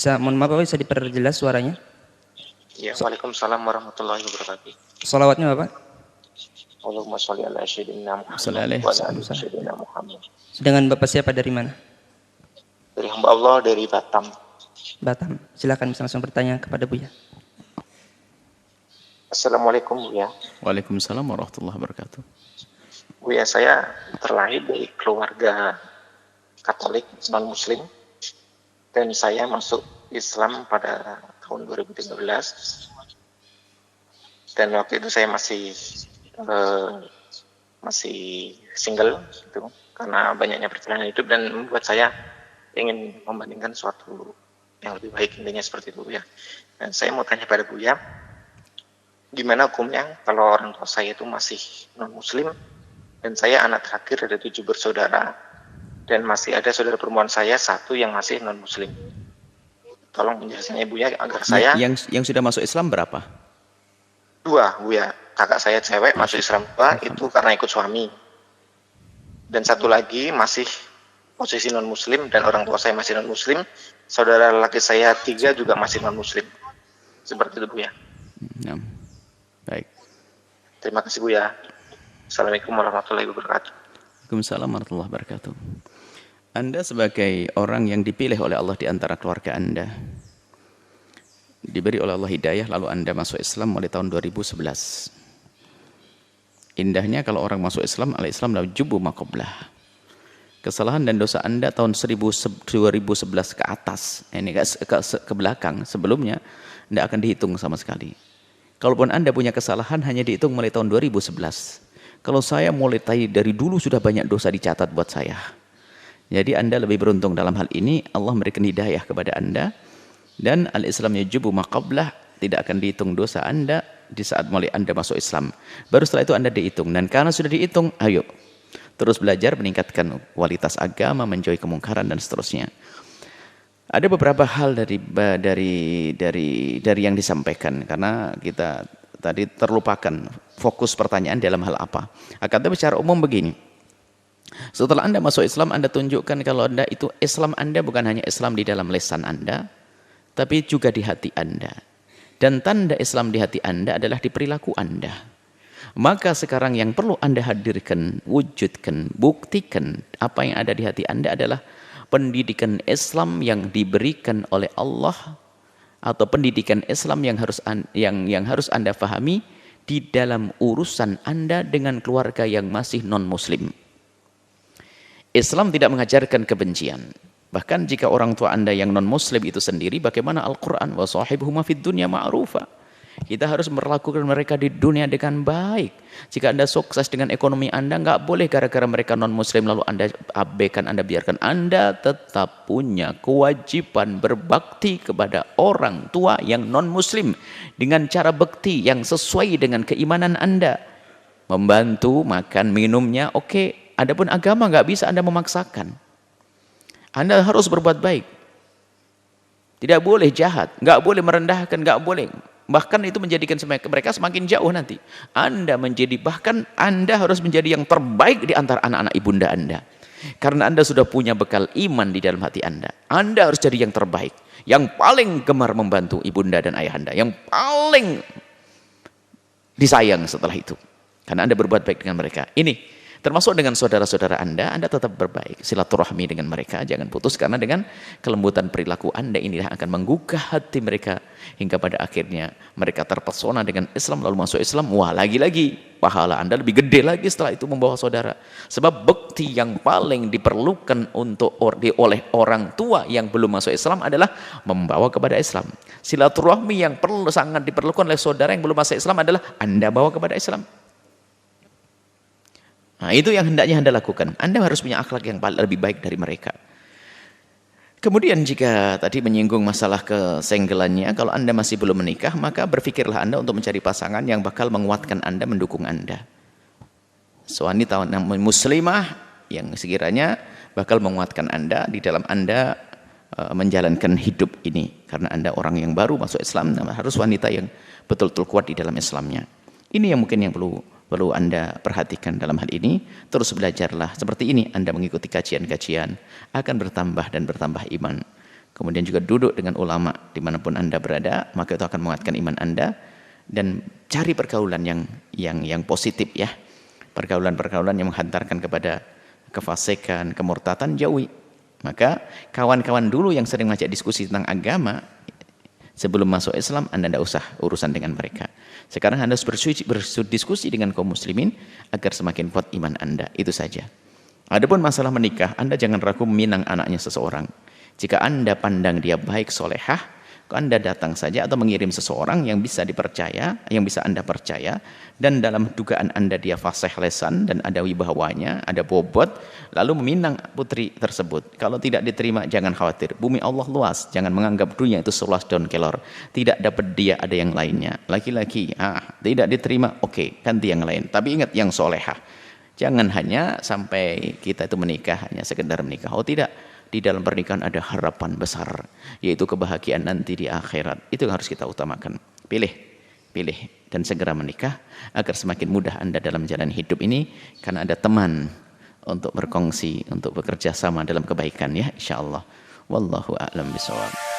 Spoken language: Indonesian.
Mohon maaf Bapak, bisa diperjelas suaranya? Ya, Waalaikumsalam warahmatullahi wabarakatuh. Salawatnya Bapak? Allahumma sholli ala sayyidina Muhammad Shallallahu alaihi wa ala ali wasallam. sayyidina Muhammad. Dengan Bapak siapa, dari mana? Dari hamba Allah dari Batam. Batam. Silakan bisa langsung bertanya kepada Buya. Assalamualaikum Buya. Waalaikumsalam warahmatullahi wabarakatuh. Buya, saya terlahir dari keluarga Katolik non Muslim dan saya masuk Islam pada tahun 2013. Dan waktu itu saya masih single gitu, karena banyaknya perjalanan hidup dan membuat saya ingin membandingkan suatu yang lebih baik, intinya seperti itu ya. Dan saya mau tanya pada Buya, gimana hukumnya kalau orang tua saya itu masih non Muslim dan saya anak terakhir dari 7 bersaudara dan masih ada saudara perempuan saya 1 yang masih non Muslim. Tolong penjelasannya Buya agar saya. Yang sudah masuk Islam berapa? 2 Buya. Kakak saya cewek masuk Islam 2 itu karena ikut suami. Dan 1 lagi masih posisi non Muslim dan orang tua saya masih non Muslim. Saudara laki saya 3 juga masih non Muslim. Seperti itu Buya. Ya. Baik. Terima kasih Buya. Assalamualaikum warahmatullahi wabarakatuh. Waalaikumsalam warahmatullahi wabarakatuh. Anda sebagai orang yang dipilih oleh Allah di antara keluarga Anda, diberi oleh Allah hidayah, lalu Anda masuk Islam mulai tahun 2011. Indahnya kalau orang masuk Islam, al-Islam la yujibu ma qablah. Kesalahan dan dosa Anda tahun 2011 ke atas, ini ke belakang, sebelumnya tidak akan dihitung sama sekali. Kalaupun Anda punya kesalahan, hanya dihitung mulai tahun 2011. Kalau saya mulai dari dulu sudah banyak dosa dicatat buat saya. Jadi Anda lebih beruntung dalam hal ini, Allah memberikan hidayah kepada Anda, dan al-Islam yajibu ma qablah, tidak akan dihitung dosa Anda di saat mulai Anda masuk Islam. Baru setelah itu Anda dihitung, dan karena sudah dihitung, ayo terus belajar meningkatkan kualitas agama, menjauhi kemungkaran dan seterusnya. Ada beberapa hal dari yang disampaikan, karena kita tadi terlupakan fokus pertanyaan dalam hal apa. Akan tetapi secara umum begini, setelah Anda masuk Islam, Anda tunjukkan kalau Anda itu Islam Anda bukan hanya Islam di dalam lisan Anda, tapi juga di hati Anda. Dan tanda Islam di hati Anda adalah di perilaku Anda. Maka sekarang yang perlu Anda hadirkan, wujudkan, buktikan apa yang ada di hati Anda adalah pendidikan Islam yang diberikan oleh Allah, atau pendidikan Islam yang harus Anda fahami di dalam urusan Anda dengan keluarga yang masih non-Muslim. Islam tidak mengajarkan kebencian. Bahkan jika orang tua Anda yang non-Muslim itu sendiri, bagaimana Al-Quran? Wa sahibhuma fid dunya ma'rufa. Kita harus memperlakukan mereka di dunia dengan baik. Jika Anda sukses dengan ekonomi Anda, nggak boleh gara-gara mereka non-Muslim lalu Anda abaikan, Anda biarkan. Anda tetap punya kewajiban berbakti kepada orang tua yang non-Muslim dengan cara bekti yang sesuai dengan keimanan Anda. Membantu makan minumnya, oke. Adapun agama nggak bisa Anda memaksakan. Anda harus berbuat baik. Tidak boleh jahat, nggak boleh merendahkan, nggak boleh. Bahkan itu menjadikan mereka semakin jauh nanti. Bahkan Anda harus menjadi yang terbaik di antara anak-anak ibunda Anda. Karena Anda sudah punya bekal iman di dalam hati Anda. Anda harus jadi yang terbaik, yang paling gemar membantu ibunda dan ayah Anda, yang paling disayang setelah itu. Karena Anda berbuat baik dengan mereka. Ini termasuk dengan saudara-saudara Anda tetap berbaik, silaturahmi dengan mereka, jangan putus, karena dengan kelembutan perilaku Anda inilah akan menggugah hati mereka hingga pada akhirnya mereka terpesona dengan Islam lalu masuk Islam. Wah, lagi-lagi pahala Anda lebih gede lagi setelah itu membawa saudara. Sebab bekti yang paling diperlukan oleh orang tua yang belum masuk Islam adalah membawa kepada Islam. Silaturahmi yang sangat diperlukan oleh saudara yang belum masuk Islam adalah Anda bawa kepada Islam. Nah, itu yang hendaknya Anda lakukan. Anda harus punya akhlak yang lebih baik dari mereka. Kemudian jika tadi menyinggung masalah kesenggelannya, kalau Anda masih belum menikah, maka berpikirlah Anda untuk mencari pasangan yang bakal menguatkan Anda, mendukung Anda. Wanita muslimah yang sekiranya bakal menguatkan Anda di dalam Anda menjalankan hidup ini. Karena Anda orang yang baru masuk Islam, harus wanita yang betul-betul kuat di dalam Islamnya. Ini yang mungkin yang perlu Anda perhatikan dalam hal ini. Terus belajarlah seperti ini, Anda mengikuti kajian-kajian akan bertambah dan bertambah iman. kemudian juga duduk dengan ulama dimanapun Anda berada, maka itu akan menguatkan iman Anda. Dan cari pergaulan yang positif ya, pergaulan-pergaulan yang menghantarkan kepada kefasikan, kemurtatan, jauhi. Maka kawan-kawan dulu yang sering ngajak diskusi tentang agama sebelum masuk Islam, Anda tidak usah urusan dengan mereka. Sekarang Anda harus berdiskusi dengan kaum muslimin agar semakin kuat iman Anda, itu saja. Adapun masalah menikah, Anda jangan ragu meminang anaknya seseorang. Jika Anda pandang dia baik, solehah, Anda datang saja atau mengirim seseorang yang bisa dipercaya, yang bisa Anda percaya, dan dalam dugaan Anda dia fasih lesan dan ada wibawanya, ada bobot, lalu meminang putri tersebut. Kalau tidak diterima, jangan khawatir. Bumi Allah luas, jangan menganggap dunia itu seluas daun kelor. Tidak dapat dia, ada yang lainnya. Laki-laki, tidak diterima, oke, ganti yang lain. Tapi ingat yang solehah. Jangan hanya sampai kita itu menikah, hanya sekedar menikah. Oh tidak. Di dalam pernikahan ada harapan besar, yaitu kebahagiaan nanti di akhirat. Itu yang harus kita utamakan. Pilih dan segera menikah agar semakin mudah Anda dalam jalan hidup ini, karena ada teman untuk berkongsi, untuk bekerja sama dalam kebaikan ya, insyaallah. Wallahu a'lam bishawab.